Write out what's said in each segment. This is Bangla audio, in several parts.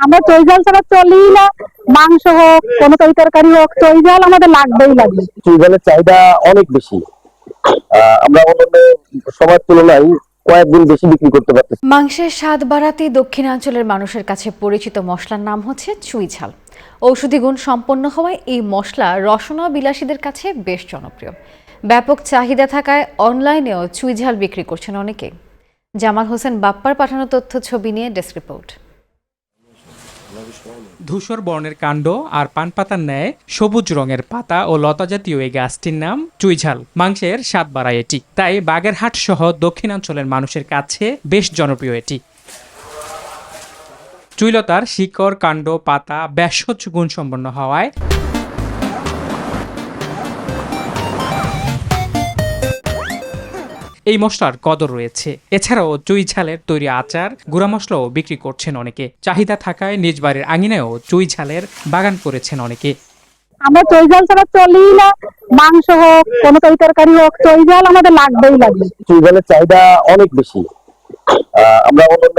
আমরা চই ঝাল ছাড়া চলেই না। মাংস হোক, কোনো তরকারি হোক, চই ঝাল আমাদের লাগবেই লাগবে। চুই ঝালের চাহিদা অনেক বেশি। আমরা অন্যান্য সবার তুলনায় কয়েক গুণ বেশি বিক্রি করতে পারতেছি। মাংসের স্বাদ বাড়াতে দক্ষিণাঞ্চলের মানুষের কাছে পরিচিত মশলার নাম হচ্ছে চুই ঝাল। ঔষধি গুণ সম্পন্ন হওয়ায় এই মশলা রসনা বিলাসীদের কাছে বেশ জনপ্রিয়। ব্যাপক চাহিদা থাকায় অনলাইনেও চুই ঝাল বিক্রি করছেন অনেকে। জামাল হোসেন বাপ্পার পাঠানো তথ্য ছবি নিয়ে ডেস্ক রিপোর্ট। ধূসর বর্ণের কাণ্ড আর পান পাতার ন্যায় সবুজ রঙের পাতা ও লতা জাতীয় এই গাছটির নাম চুইঝাল। মাংসের স্বাদ বাড়ায় এটি, তাই বাগেরহাট সহ দক্ষিণাঞ্চলের মানুষের কাছে বেশ জনপ্রিয় এটি। চুইলতার শিকড়, কাণ্ড, পাতা ভেষজ গুণসম্পন্ন হওয়ায় এই মশলার কদর রয়েছে। এছাড়াও চুই ঝালের তৈরি আচার, গুঁড়া মশলাও বিক্রি করছেন অনেকে। চাহিদা থাকায় নিজ বাড়ির আঙিনায়ও চুই ঝালের বাগান করেছেন অনেকে। আমরা চই ঝাল ছাড়া চলেই না। মাংস হোক, কোনো তরকারি হোক, চই ঝাল আমাদের লাগবেই লাগবে। চুই ঝালের চাহিদা অনেক বেশি। আমরা অন্যান্য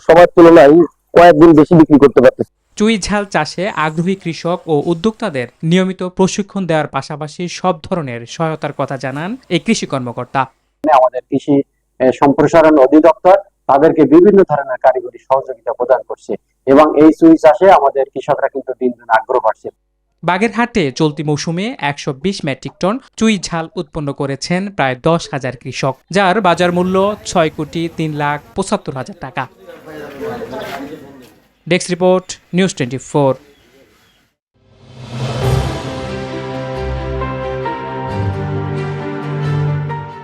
সবার তুলনায় কয়েক গুণ বেশি বিক্রি করতে পারতেছি। চুই ঝাল চাষে আগ্রহী কৃষক ও উদ্যোক্তাদের নিয়মিত প্রশিক্ষণ দেওয়ার পাশাপাশি সব ধরনের সহায়তার কথা জানান এই কৃষি কর্মকর্তা। আমাদের কৃষি সম্প্রসারণ অধিদপ্তর তাদেরকে বিভিন্ন ধরনের কারিগরি সহযোগিতা প্রদান করছে এবং এই চুই চাষে আমাদের কৃষকরা কিন্তু দিন দিন আগ্রহ বাড়ছে। বাগেরহাটে চলতি মৌসুমে 120 মেট্রিক টন চুই ঝাল উৎপন্ন করেছেন প্রায় 10,000 কৃষক, যার বাজার মূল্য 6,03,75,000 টাকা। Desk report, news 24।